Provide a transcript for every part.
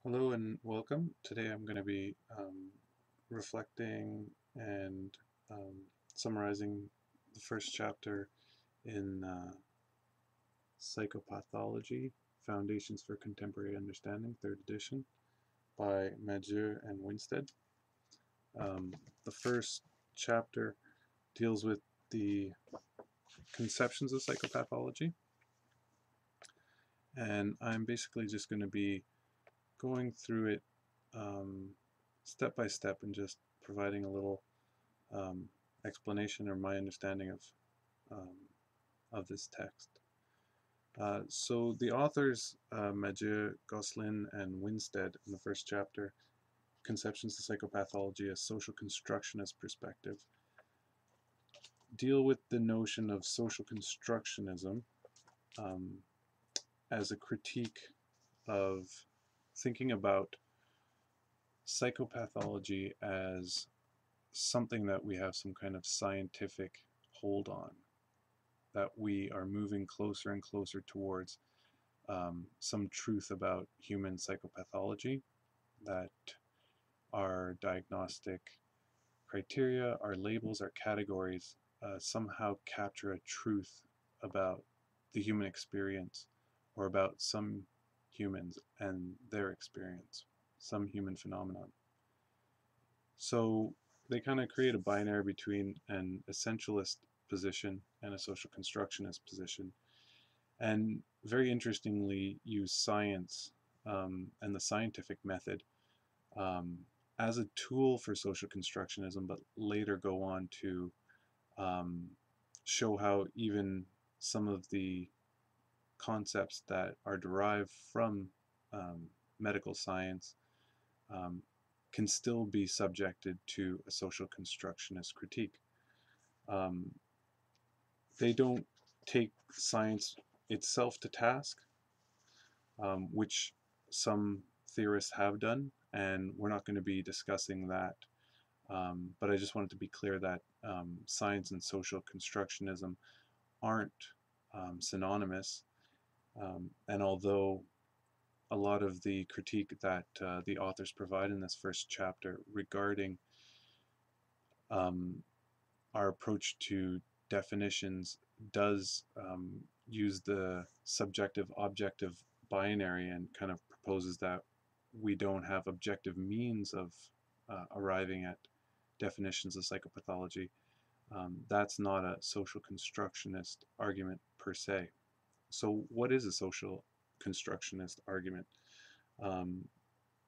Hello and welcome. Today I'm going to be reflecting and um, summarizing the first chapter in Psychopathology, Foundations for Contemporary Understanding, 3rd edition, by Maddux and Winstead. The first chapter deals with the conceptions of psychopathology, and I'm basically just going to be going through it step by step and just providing a little um, explanation or my understanding um, of this text. So the authors, Maddux, Gosselin, and Winstead, in the first chapter, Conceptions of Psychopathology, a Social Constructionist Perspective, deal with the notion of social constructionism um, as a critique of thinking about psychopathology as something that we have some kind of scientific hold on, that we are moving closer and closer towards some truth about human psychopathology, that our diagnostic criteria, our labels, our categories somehow capture a truth about the human experience or about some humans and their experience, some human phenomenon. So they kind of create a binary between an essentialist position and a social constructionist position, and very interestingly use science and the scientific method um, as a tool for social constructionism, but later go on to um, show how even some of the concepts that are derived from um, medical science um, can still be subjected to a social constructionist critique. Um, they don't take science itself to task, which some theorists have done, and we're not going to be discussing that. But I just wanted to be clear that science and social constructionism aren't synonymous. And although a lot of the critique that the authors provide in this first chapter regarding um, our approach to definitions does use the subjective objective binary and kind of proposes that we don't have objective means of arriving at definitions of psychopathology. That's not a social constructionist argument per se. So, what is a social constructionist argument? Um,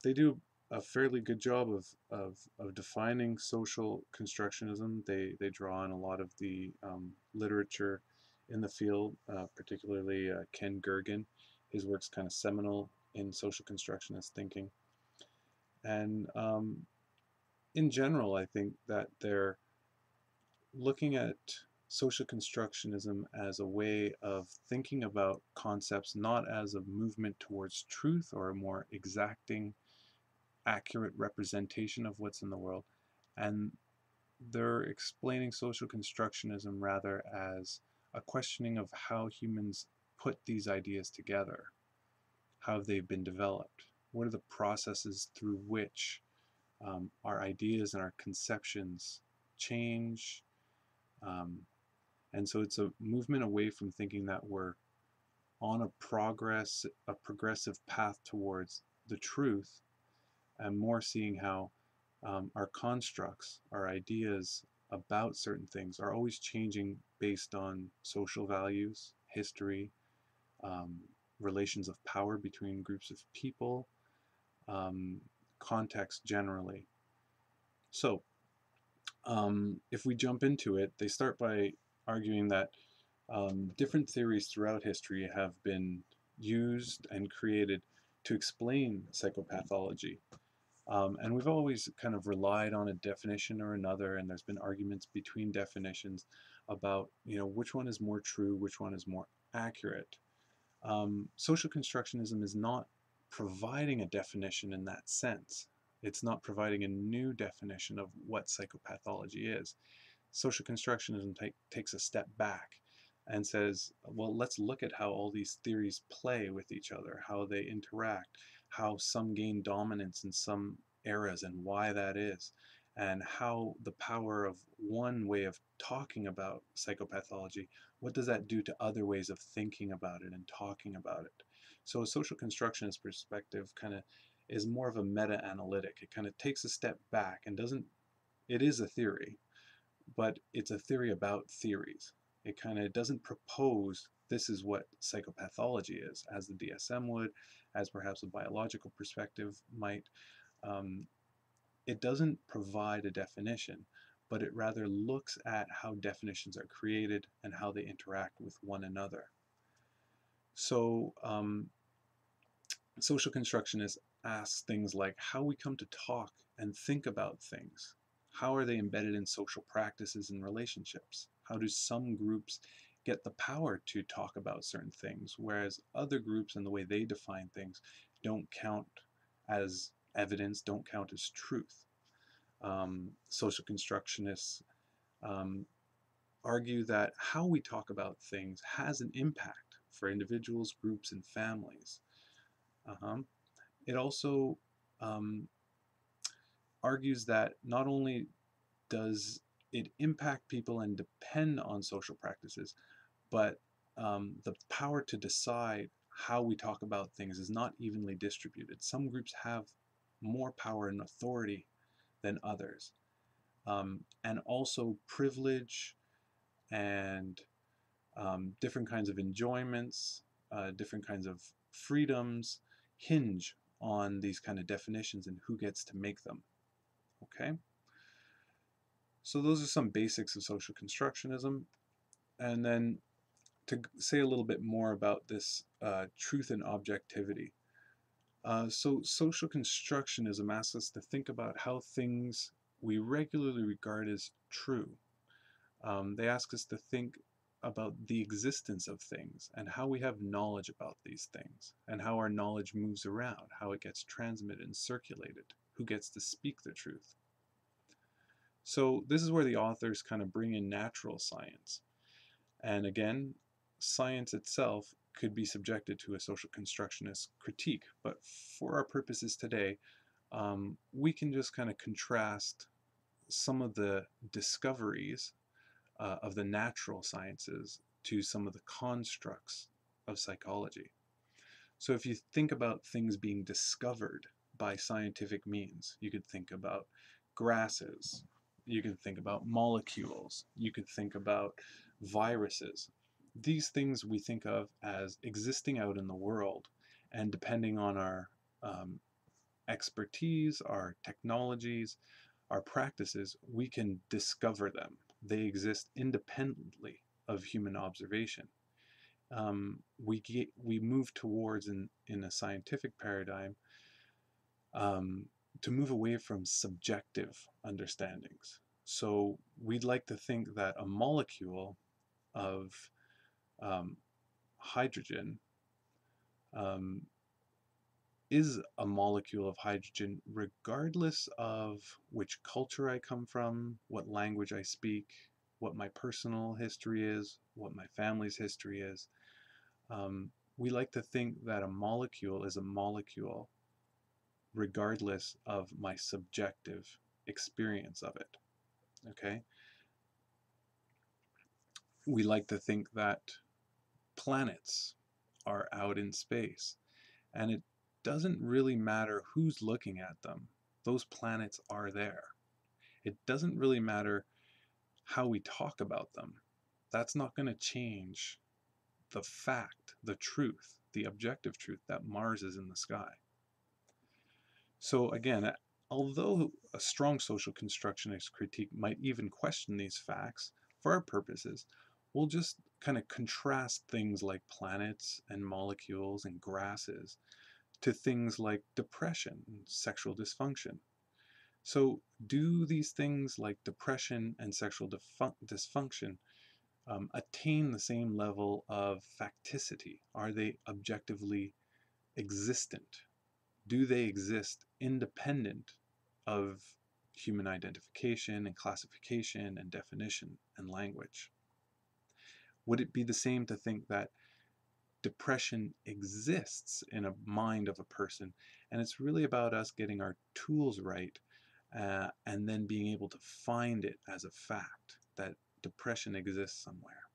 they do a fairly good job of defining social constructionism. They draw on a lot of the literature in the field, particularly Ken Gergen. His work's kind of seminal in social constructionist thinking. And in general, I think that they're looking at social constructionism as a way of thinking about concepts not as a movement towards truth or a more exacting accurate representation of what's in the world. And they're explaining social constructionism rather as a questioning of how humans put these ideas together, how they've been developed, what are the processes through which our ideas and our conceptions change. Um, and so it's a movement away from thinking that we're on a progressive path towards the truth, and more seeing how our constructs, our ideas about certain things are always changing based on social values, history, um, relations of power between groups of people, um, context generally. So, if we jump into it, they start by arguing that different theories throughout history have been used and created to explain psychopathology. And we've always kind of relied on a definition or another, and there's been arguments between definitions about, which one is more true, which one is more accurate. Social constructionism is not providing a definition in that sense. It's not providing a new definition of what psychopathology is. Social constructionism takes a step back and says, well, let's look at how all these theories play with each other, how they interact, how some gain dominance in some eras and why that is, and how the power of one way of talking about psychopathology, what does that do to other ways of thinking about it and talking about it. So a social constructionist perspective kind of is more of a meta-analytic. It kind of takes a step back and doesn't, it is a theory, but it's a theory about theories. It kind of doesn't propose this is what psychopathology is, as the DSM would, as perhaps a biological perspective might. Um, it doesn't provide a definition, but it rather looks at how definitions are created and how they interact with one another. So social constructionists ask things like how we come to talk and think about things. How are they embedded in social practices and relationships? How do some groups get the power to talk about certain things, whereas other groups and the way they define things don't count as evidence, don't count as truth? Social constructionists um, argue that how we talk about things has an impact for individuals, groups, and families. Uh-huh. It also um, argues that not only does it impact people and depend on social practices, but the power to decide how we talk about things is not evenly distributed. Some groups have more power and authority than others. And also privilege and different kinds of enjoyments, different kinds of freedoms hinge on these kind of definitions and who gets to make them. Okay? So those are some basics of social constructionism. And then to say a little bit more about this truth and objectivity. So social constructionism asks us to think about how things we regularly regard as true. They ask us to think about the existence of things and how we have knowledge about these things and how our knowledge moves around, how it gets transmitted and circulated, who gets to speak the truth. So this is where the authors kind of bring in natural science. And again, science itself could be subjected to a social constructionist critique, but for our purposes today, we can just kind of contrast some of the discoveries of the natural sciences to some of the constructs of psychology. So if you think about things being discovered by scientific means, you could think about grasses, you could think about molecules, you could think about viruses. These things we think of as existing out in the world, and depending on our expertise, our technologies, our practices, we can discover them. They exist independently of human observation. We move towards, in a scientific paradigm, to move away from subjective understandings. So we'd like to think that a molecule of hydrogen um, is a molecule of hydrogen regardless of which culture I come from, what language I speak, what my personal history is, what my family's history is. We like to think that a molecule is a molecule regardless of my subjective experience of it. Okay? We like to think that planets are out in space, and it doesn't really matter who's looking at them. Those planets are there. It doesn't really matter how we talk about them. That's not going to change the fact, the truth, the objective truth that Mars is in the sky. So again, although a strong social constructionist critique might even question these facts, for our purposes, we'll just kind of contrast things like planets and molecules and grasses to things like depression and sexual dysfunction. So do these things like depression and sexual dysfunction attain the same level of facticity? Are they objectively existent? Do they exist independent of human identification and classification and definition and language? Would it be the same to think that depression exists in a mind of a person, and it's really about us getting our tools right, and then being able to find it as a fact that depression exists somewhere?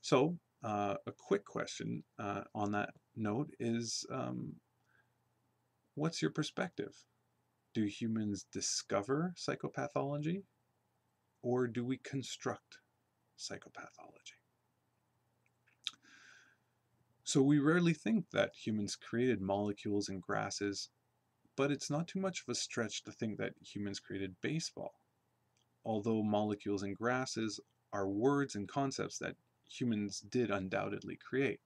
So a quick question on that note is, what's your perspective? Do humans discover psychopathology, or do we construct psychopathology? So we rarely think that humans created molecules and grasses, but it's not too much of a stretch to think that humans created baseball. Although molecules and grasses are words and concepts that humans did undoubtedly create,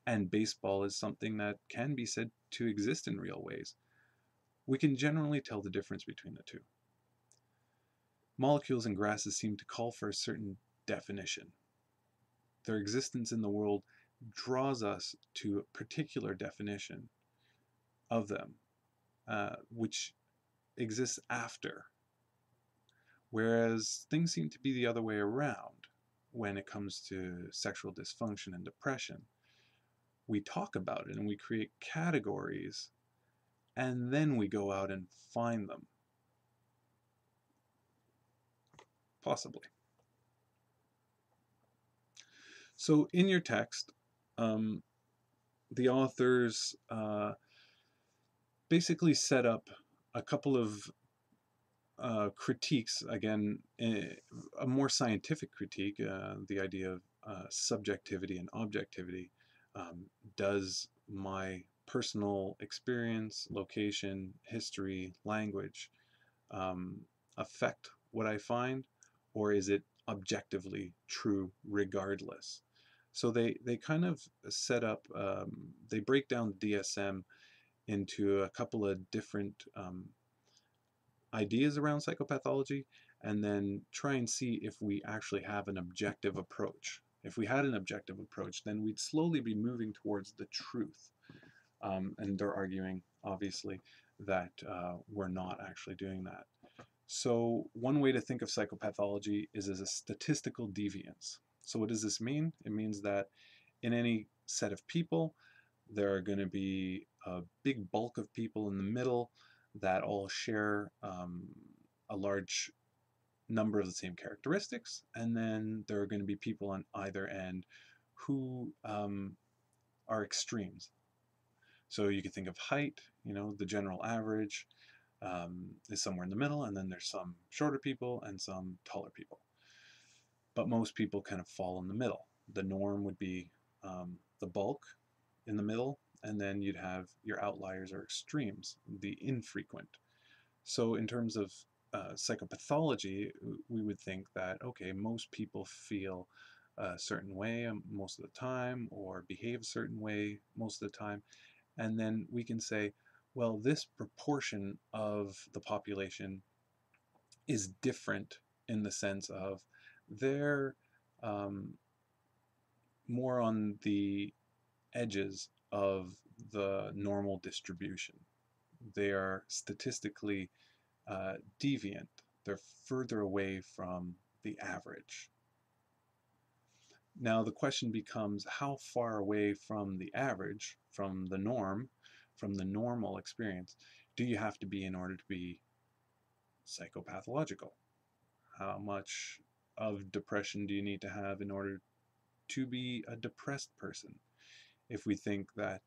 and baseball is something that can be said to exist in real ways, we can generally tell the difference between the two. Molecules and grasses seem to call for a certain definition. Their existence in the world draws us to a particular definition of them, which exists after. Whereas things seem to be the other way around when it comes to sexual dysfunction and depression. We talk about it and we create categories, and then we go out and find them. Possibly. So in your text, the authors basically set up a couple of critiques, again, a more scientific critique, the idea of subjectivity and objectivity. Does my personal experience, location, history, language affect what I find, or is it objectively true regardless? So they kind of set up, they break down DSM into a couple of different ideas around psychopathology, and then try and see if we actually have an objective approach. If we had an objective approach, then we'd slowly be moving towards the truth. And they're arguing, obviously, that we're not actually doing that. So one way to think of psychopathology is as a statistical deviance. So what does this mean? It means that in any set of people, there are going to be a big bulk of people in the middle that all share a large number of the same characteristics, and then there are going to be people on either end who are extremes. So you can think of height, the general average is somewhere in the middle, and then there's some shorter people and some taller people. But most people kind of fall in the middle. The norm would be the bulk in the middle, and then you'd have your outliers or extremes, the infrequent. So in terms of psychopathology, we would think that, okay, most people feel a certain way most of the time, or behave a certain way most of the time, and then we can say, well, this proportion of the population is different in the sense of they're more on the edges of the normal distribution. They are statistically deviant. They're further away from the average. Now the question becomes, how far away from the average, from the norm, from the normal experience, do you have to be in order to be psychopathological? How much of depression do you need to have in order to be a depressed person? If we think that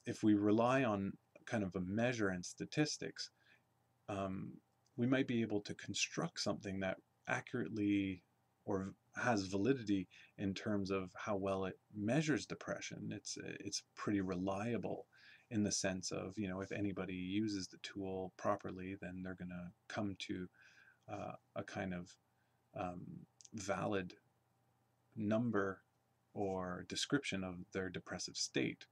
if we rely on kind of a measure and statistics, we might be able to construct something that accurately or has validity in terms of how well it measures depression. It's pretty reliable in the sense of, if anybody uses the tool properly, then they're going to come to a kind of valid number or description of their depressive state.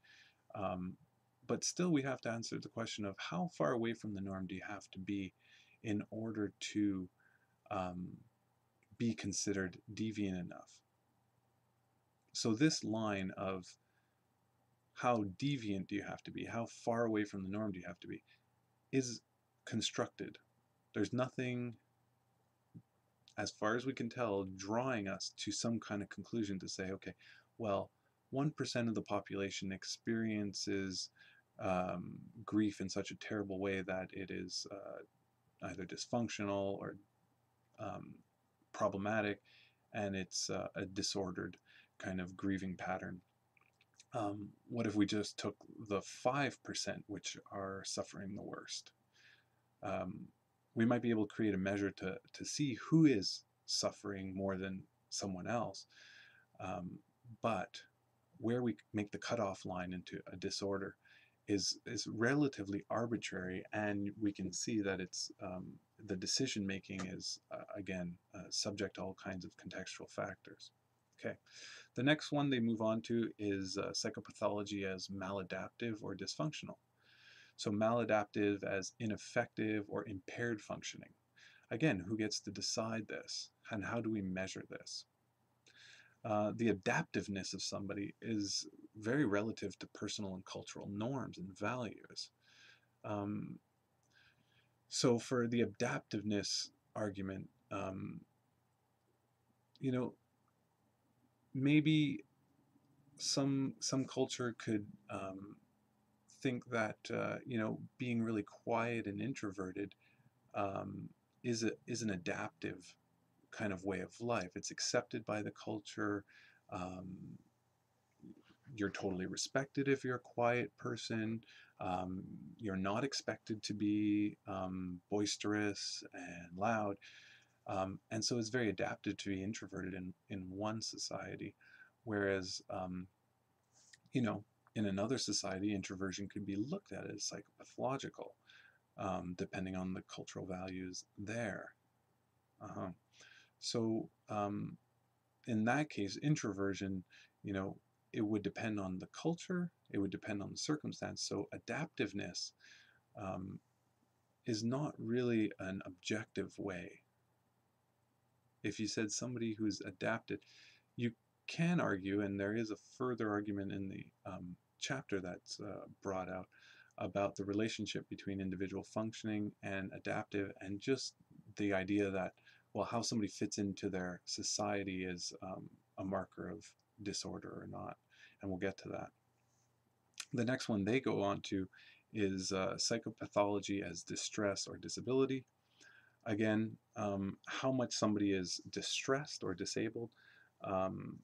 But still, we have to answer the question of how far away from the norm do you have to be in order to be considered deviant enough. So this line of how deviant do you have to be, how far away from the norm do you have to be, is constructed. There's nothing as far as we can tell, drawing us to some kind of conclusion to say, okay, well, 1% of the population experiences grief in such a terrible way that it is either dysfunctional or um, problematic, and it's a disordered kind of grieving pattern. What if we just took the 5% which are suffering the worst? Um, we might be able to create a measure to see who is suffering more than someone else. Um, but where we make the cutoff line into a disorder is relatively arbitrary, and we can see that it's the decision making is again subject to all kinds of contextual factors. Okay, the next one they move on to is psychopathology as maladaptive or dysfunctional. So maladaptive as ineffective or impaired functioning. Again, who gets to decide this, and how do we measure this? The adaptiveness of somebody is very relative to personal and cultural norms and values. Um, so for the adaptiveness argument, you know, maybe some culture could think that being really quiet and introverted um, is an adaptive kind of way of life. It's accepted by the culture. Um, you're totally respected if you're a quiet person. Um, you're not expected to be boisterous and loud. And so it's very adapted to be introverted in one society, whereas, you know, in another society, introversion could be looked at as psychopathological, depending on the cultural values there. Uh-huh. So in that case, introversion, you know, it would depend on the culture, it would depend on the circumstance. So adaptiveness um, is not really an objective way. If you said somebody who's adapted, you can argue, and there is a further argument in the chapter that's brought out about the relationship between individual functioning and adaptive, and just the idea that, well, how somebody fits into their society is a marker of disorder or not, and we'll get to that. The next one they go on to is psychopathology as distress or disability. Again, how much somebody is distressed or disabled um,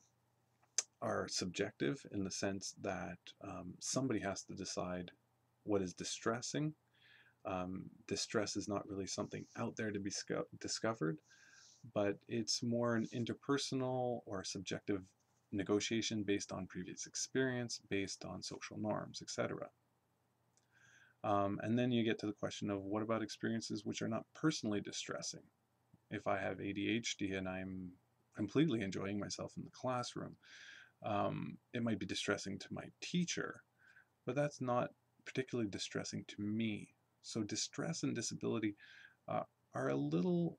are subjective in the sense that somebody has to decide what is distressing. Distress is not really something out there to be discovered, but it's more an interpersonal or subjective negotiation based on previous experience, based on social norms, etc. And then you get to the question of what about experiences which are not personally distressing? If I have ADHD and I'm completely enjoying myself in the classroom, it might be distressing to my teacher, but that's not particularly distressing to me. So distress and disability uh, are a little,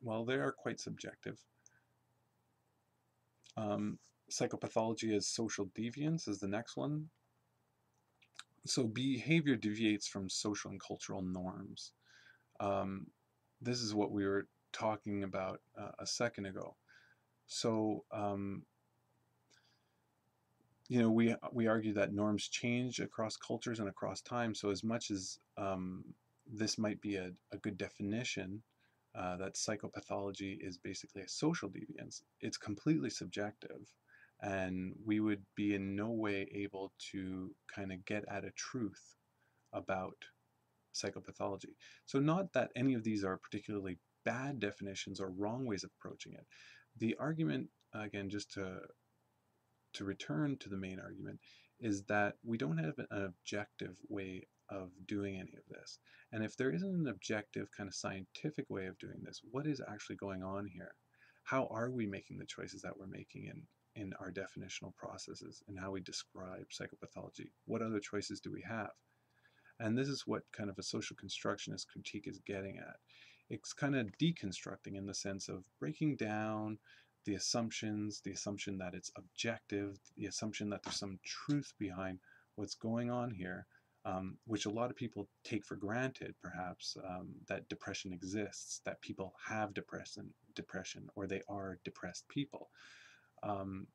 well, they are quite subjective. Psychopathology as social deviance is the next one. So behavior deviates from social and cultural norms. Um, this is what we were talking about a second ago. So, we argue that norms change across cultures and across time. So as much as this might be a good definition, that psychopathology is basically a social deviance, it's completely subjective. And we would be in no way able to kind of get at a truth about psychopathology. So not that any of these are particularly bad definitions or wrong ways of approaching it. The argument, again, just to return to the main argument, is that we don't have an objective way of doing any of this. And if there isn't an objective kind of scientific way of doing this, what is actually going on here? How are we making the choices that we're making in our definitional processes and how we describe psychopathology? What other choices do we have? And this is what kind of a social constructionist critique is getting at. It's kind of deconstructing in the sense of breaking down the assumptions, the assumption that it's objective, the assumption that there's some truth behind what's going on here, which a lot of people take for granted, perhaps, that depression exists, that people have depression or they are depressed people. Um,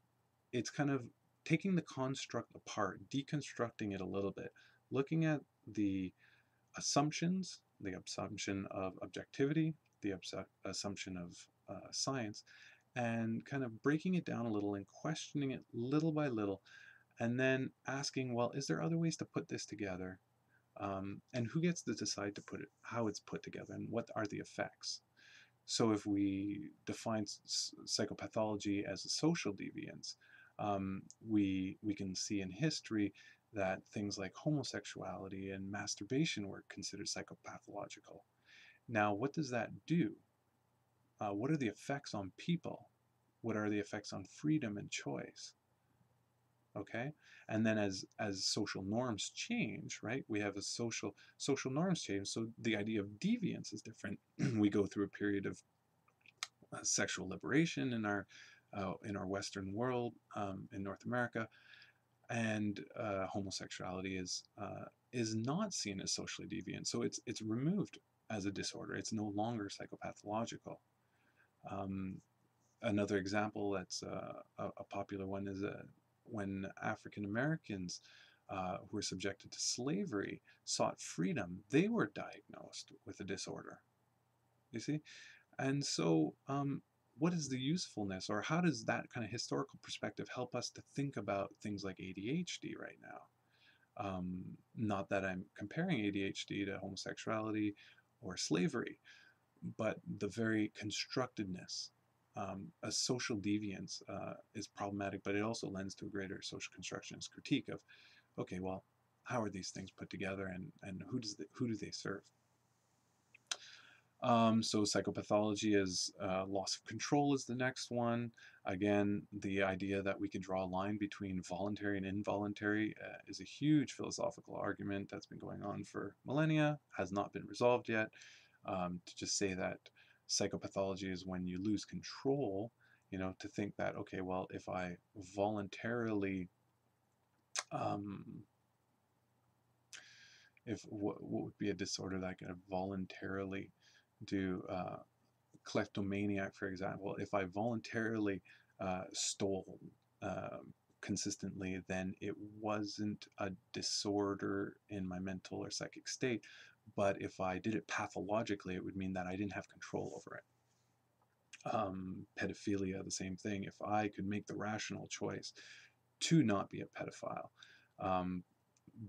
it's kind of taking the construct apart, deconstructing it a little bit, looking at the assumptions, the assumption of objectivity, the assumption of science, and kind of breaking it down a little and questioning it little by little, and then asking, well, is there other ways to put this together? And who gets to decide to put it, how it's put together, and what are the effects? So if we define psychopathology as a social deviance, we can see in history that things like homosexuality and masturbation were considered psychopathological. Now, what does that do? What are the effects on people? What are the effects on freedom and choice? Okay, and then as social norms change, right? We have a social norms change, so the idea of deviance is different. We go through a period of sexual liberation in our Western world, in North America, and homosexuality is not seen as socially deviant. So it's removed as a disorder. It's no longer psychopathological. Um, Another example that's a popular one is when African Americans who were subjected to slavery sought freedom, they were diagnosed with a disorder. You see? And so, what is the usefulness, or how does that kind of historical perspective help us to think about things like ADHD right now? Not that I'm comparing ADHD to homosexuality or slavery, but the very constructedness. A social deviance is problematic, but it also lends to a greater social constructionist critique of, okay, well, how are these things put together, and who do they serve? So psychopathology is loss of control is the next one. Again, the idea that we can draw a line between voluntary and involuntary is a huge philosophical argument that's been going on for millennia, has not been resolved yet. To just say that psychopathology is when you lose control, to think that, okay, well, if I voluntarily, um, if what would be a disorder that I could voluntarily do, kleptomaniac, for example, if I voluntarily stole consistently, then it wasn't a disorder in my mental or psychic state. But if I did it pathologically, it would mean that I didn't have control over it. Pedophilia, the same thing. If I could make the rational choice to not be a pedophile, um,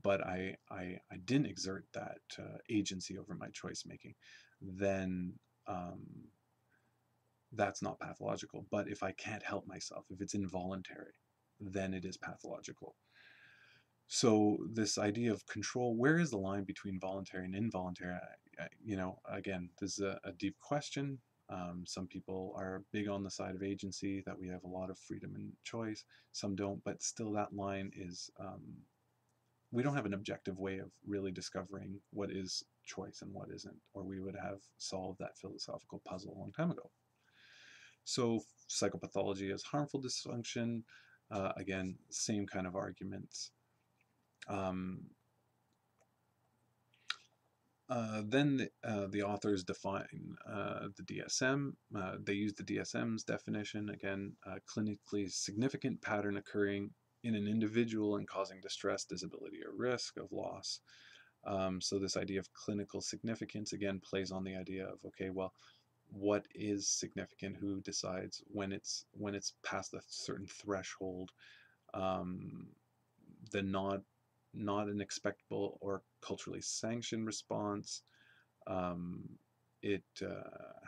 but I didn't exert that agency over my choice making, then that's not pathological. But if I can't help myself, if it's involuntary, then it is pathological. So this idea of control, where is the line between voluntary and involuntary? Again, this is a deep question. Some people are big on the side of agency, that we have a lot of freedom and choice. Some don't, but still that line is, we don't have an objective way of really discovering what is choice and what isn't, or we would have solved that philosophical puzzle a long time ago. So psychopathology is harmful dysfunction. Again, same kind of arguments. Then the authors define the DSM. They use the DSM's definition, again, clinically significant pattern occurring in an individual and causing distress, disability, or risk of loss. So this idea of clinical significance, again, plays on the idea of, okay, well, what is significant? Who decides when it's past a certain threshold? The not an expectable or culturally sanctioned response. Um, it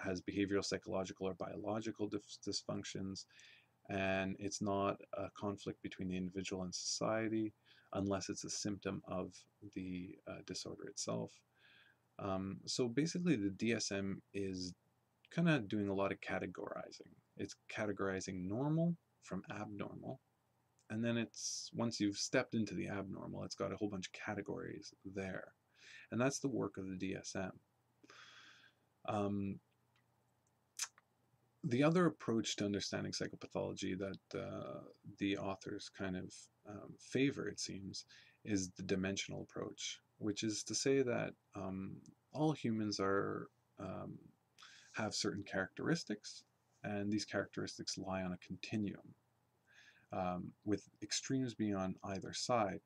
has behavioral, psychological, or biological dysfunctions, and it's not a conflict between the individual and society unless it's a symptom of the disorder itself. So basically, the DSM is kind of doing a lot of categorizing. It's categorizing normal from abnormal, and then it's, once you've stepped into the abnormal, it's got a whole bunch of categories there, and that's the work of the DSM. The other approach to understanding psychopathology that the authors kind of favor, it seems, is the dimensional approach, which is to say that all humans are have certain characteristics, and these characteristics lie on a continuum, with extremes being on either side,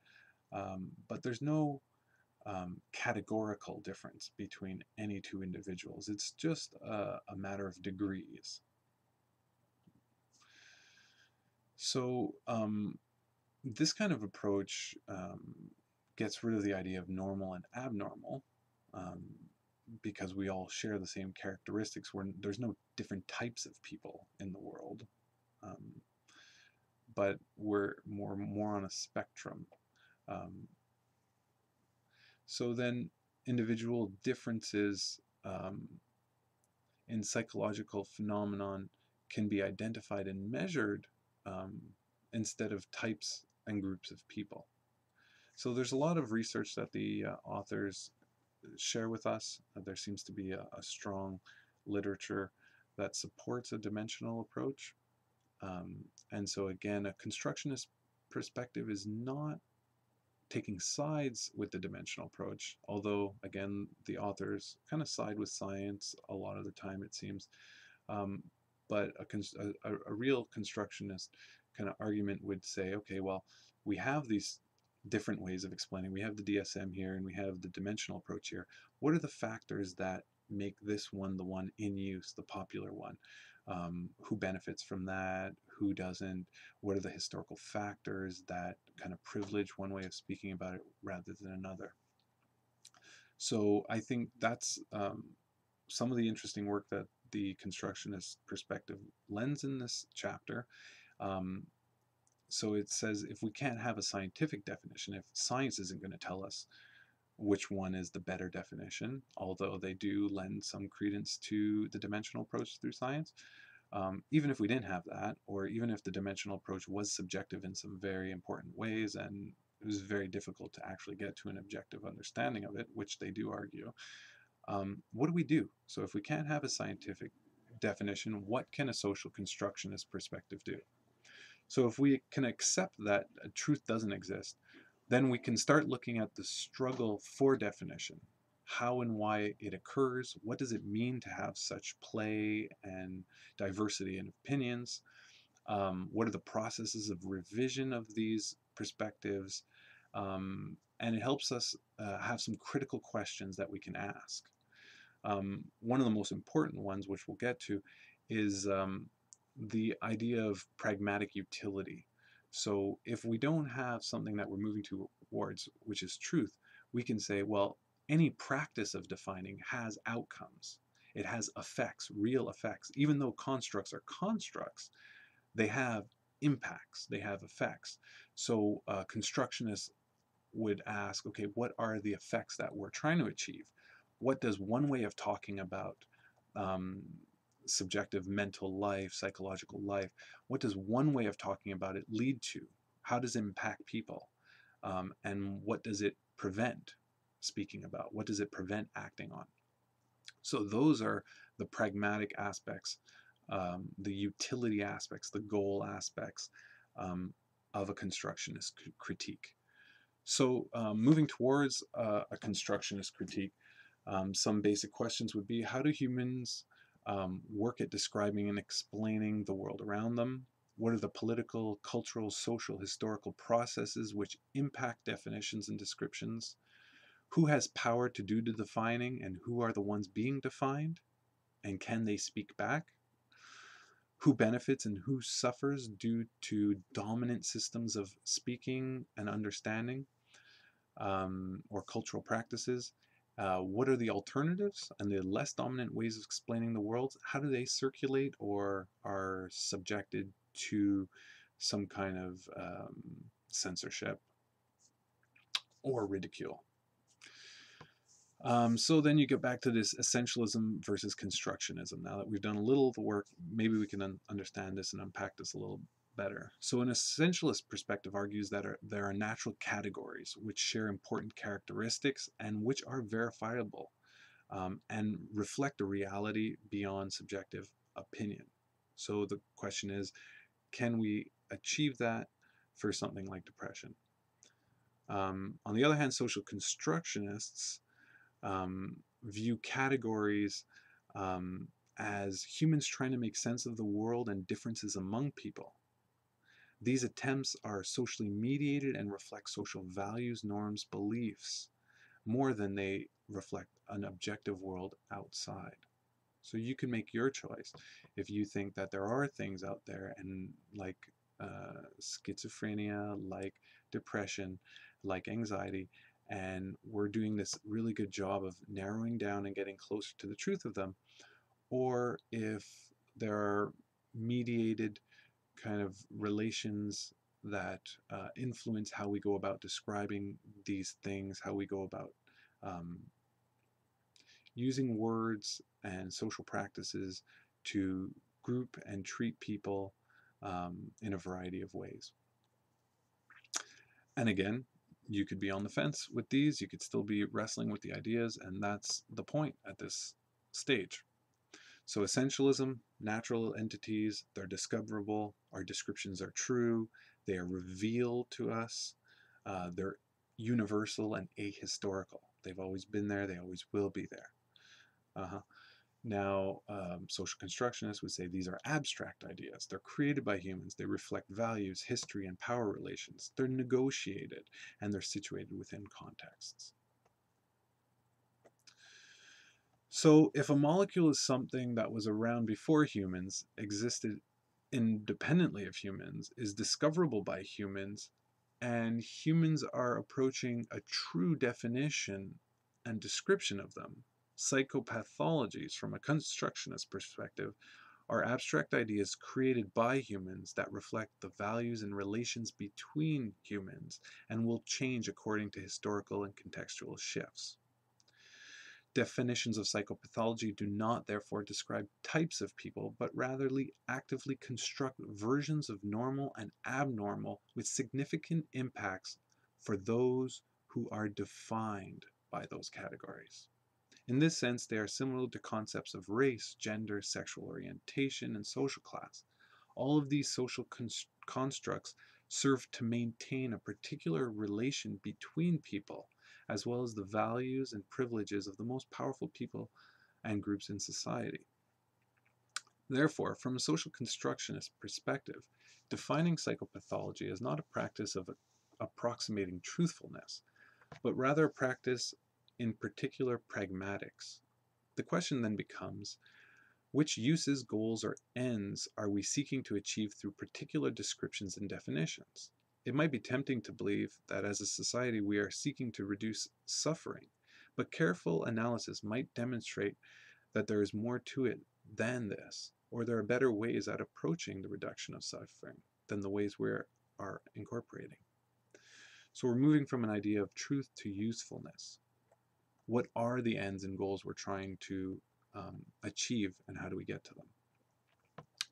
but there's no categorical difference between any two individuals. It's just a matter of degrees. So this kind of approach gets rid of the idea of normal and abnormal, um, because we all share the same characteristics, where there's no different types of people in the world, but we're more on a spectrum. So then individual differences in psychological phenomenon can be identified and measured, instead of types and groups of people. So there's a lot of research that the authors share with us. There seems to be a strong literature that supports a dimensional approach. And so again, a constructionist perspective is not taking sides with the dimensional approach, although again, the authors kind of side with science a lot of the time, it seems. But a real constructionist kind of argument would say, okay, well, we have these different ways of explaining. We have the DSM here, and we have the dimensional approach here. What are the factors that make this one the one in use, the popular one? Who benefits from that? Who doesn't? What are the historical factors that kind of privilege one way of speaking about it rather than another? So I think that's some of the interesting work that the constructionist perspective lends in this chapter. So it says, if we can't have a scientific definition, if science isn't going to tell us which one is the better definition, although they do lend some credence to the dimensional approach through science, even if we didn't have that, or even if the dimensional approach was subjective in some very important ways, and it was very difficult to actually get to an objective understanding of it, which they do argue, what do we do? So if we can't have a scientific definition, what can a social constructionist perspective do? So if we can accept that truth doesn't exist, then we can start looking at the struggle for definition, how and why it occurs, what does it mean to have such play and diversity in opinions, what are the processes of revision of these perspectives, and it helps us have some critical questions that we can ask. One of the most important ones, which we'll get to, is the idea of pragmatic utility. So if we don't have something that we're moving towards, which is truth, we can say, well, any practice of defining has outcomes. It has effects, real effects. Even though constructs are constructs, they have impacts, they have effects. So constructionists would ask, okay, what are the effects that we're trying to achieve? What does one way of talking about subjective mental life, psychological life, what does one way of talking about it lead to? How does it impact people? And what does it prevent speaking about? What does it prevent acting on? So those are the pragmatic aspects, the utility aspects, the goal aspects of a constructionist critique. So moving towards a constructionist critique, some basic questions would be, how do humans work at describing and explaining the world around them? What are the political, cultural, social, historical processes which impact definitions and descriptions? Who has power to do the defining, and who are the ones being defined? And can they speak back? Who benefits and who suffers due to dominant systems of speaking and understanding, or cultural practices? What are the alternatives and the less dominant ways of explaining the world? How do they circulate or are subjected to some kind of censorship or ridicule? So then you get back to this essentialism versus constructionism. Now that we've done a little of the work, maybe we can understand this and unpack this a little better. So an essentialist perspective argues that there are natural categories which share important characteristics and which are verifiable, and reflect a reality beyond subjective opinion. So the question is, can we achieve that for something like depression? On the other hand, social constructionists view categories as humans trying to make sense of the world and differences among people. These attempts are socially mediated and reflect social values, norms, beliefs, more than they reflect an objective world outside. So you can make your choice if you think that there are things out there, and like schizophrenia, like depression, like anxiety, and we're doing this really good job of narrowing down and getting closer to the truth of them, or if there are mediated kind of relations that influence how we go about describing these things, how we go about um, using words and social practices to group and treat people in a variety of ways. And again, you could be on the fence with these, you could still be wrestling with the ideas, and that's the point at this stage. So essentialism, natural entities, they're discoverable, our descriptions are true, they are revealed to us, they're universal and ahistorical. They've always been there, they always will be there. Now, social constructionists would say these are abstract ideas. They're created by humans. They reflect values, history, and power relations. They're negotiated, and they're situated within contexts. So if a molecule is something that was around before humans, existed independently of humans, is discoverable by humans, and humans are approaching a true definition and description of them, psychopathologies from a constructionist perspective are abstract ideas created by humans that reflect the values and relations between humans and will change according to historical and contextual shifts. Definitions of psychopathology do not therefore describe types of people, but rather actively construct versions of normal and abnormal with significant impacts for those who are defined by those categories. In this sense, they are similar to concepts of race, gender, sexual orientation, and social class. All of these social constructs serve to maintain a particular relation between people, as well as the values and privileges of the most powerful people and groups in society. Therefore, from a social constructionist perspective, defining psychopathology is not a practice of approximating truthfulness, but rather a practice in particular pragmatics. The question then becomes, which uses, goals, or ends are we seeking to achieve through particular descriptions and definitions? It might be tempting to believe that as a society we are seeking to reduce suffering, but careful analysis might demonstrate that there is more to it than this, or there are better ways at approaching the reduction of suffering than the ways we are incorporating. So we're moving from an idea of truth to usefulness. What are the ends and goals we're trying to achieve, and how do we get to them?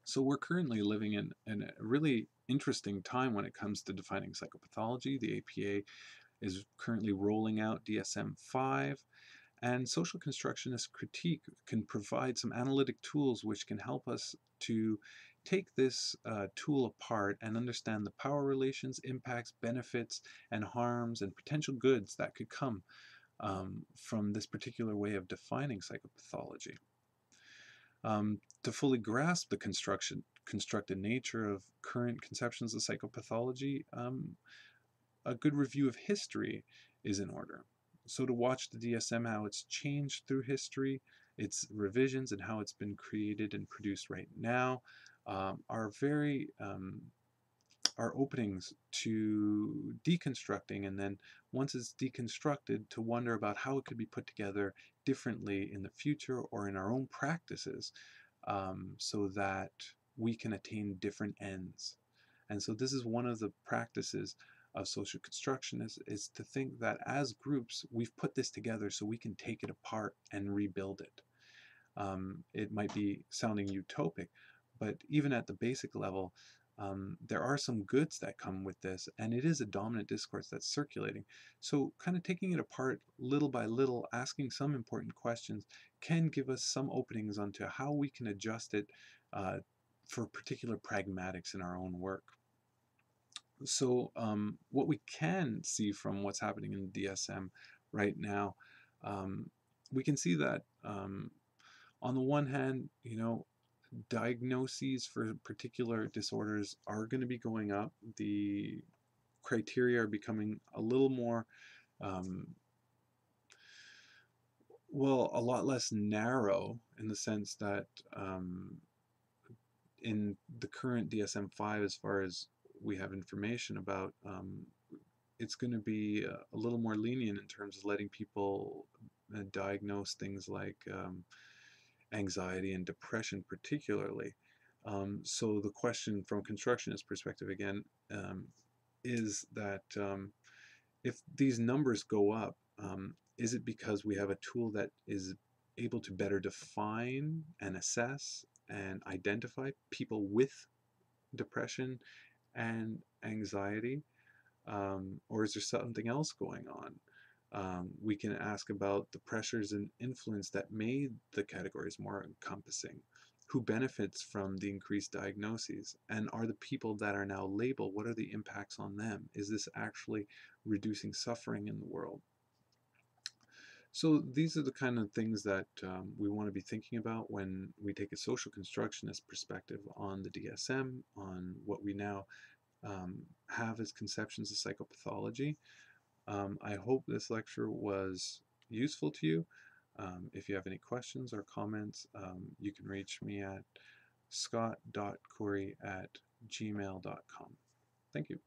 So we're currently living in a really interesting time when it comes to defining psychopathology. The APA is currently rolling out DSM-5, and social constructionist critique can provide some analytic tools which can help us to take this tool apart and understand the power relations, impacts, benefits, and harms, and potential goods that could come from this particular way of defining psychopathology. To fully grasp the constructed nature of current conceptions of psychopathology, a good review of history is in order. So to watch the DSM, how it's changed through history, its revisions, and how it's been created and produced right now, are very are openings to deconstructing, and then once it's deconstructed, to wonder about how it could be put together differently in the future or in our own practices, so that we can attain different ends. And so this is one of the practices of social construction is to think that as groups we've put this together so we can take it apart and rebuild it. It might be sounding utopic, but even at the basic level, there are some goods that come with this, and it is a dominant discourse that's circulating. So kind of taking it apart little by little, asking some important questions, can give us some openings onto how we can adjust it for particular pragmatics in our own work. So what we can see from what's happening in the DSM right now, we can see that on the one hand, diagnoses for particular disorders are going to be going up. The criteria are becoming a little more, um, well, a lot less narrow, in the sense that in the current DSM-5, as far as we have information about, it's going to be a little more lenient in terms of letting people diagnose things like anxiety and depression particularly. So the question from a constructionist perspective again, is that if these numbers go up, is it because we have a tool that is able to better define and assess and identify people with depression and anxiety? Or is there something else going on? We can ask about the pressures and influence that made the categories more encompassing. Who benefits from the increased diagnoses? And are the people that are now labeled, what are the impacts on them? Is this actually reducing suffering in the world? So these are the kind of things that we want to be thinking about when we take a social constructionist perspective on the DSM, on what we now have as conceptions of psychopathology. I hope this lecture was useful to you. If you have any questions or comments, you can reach me at scott.corey@gmail.com. Thank you.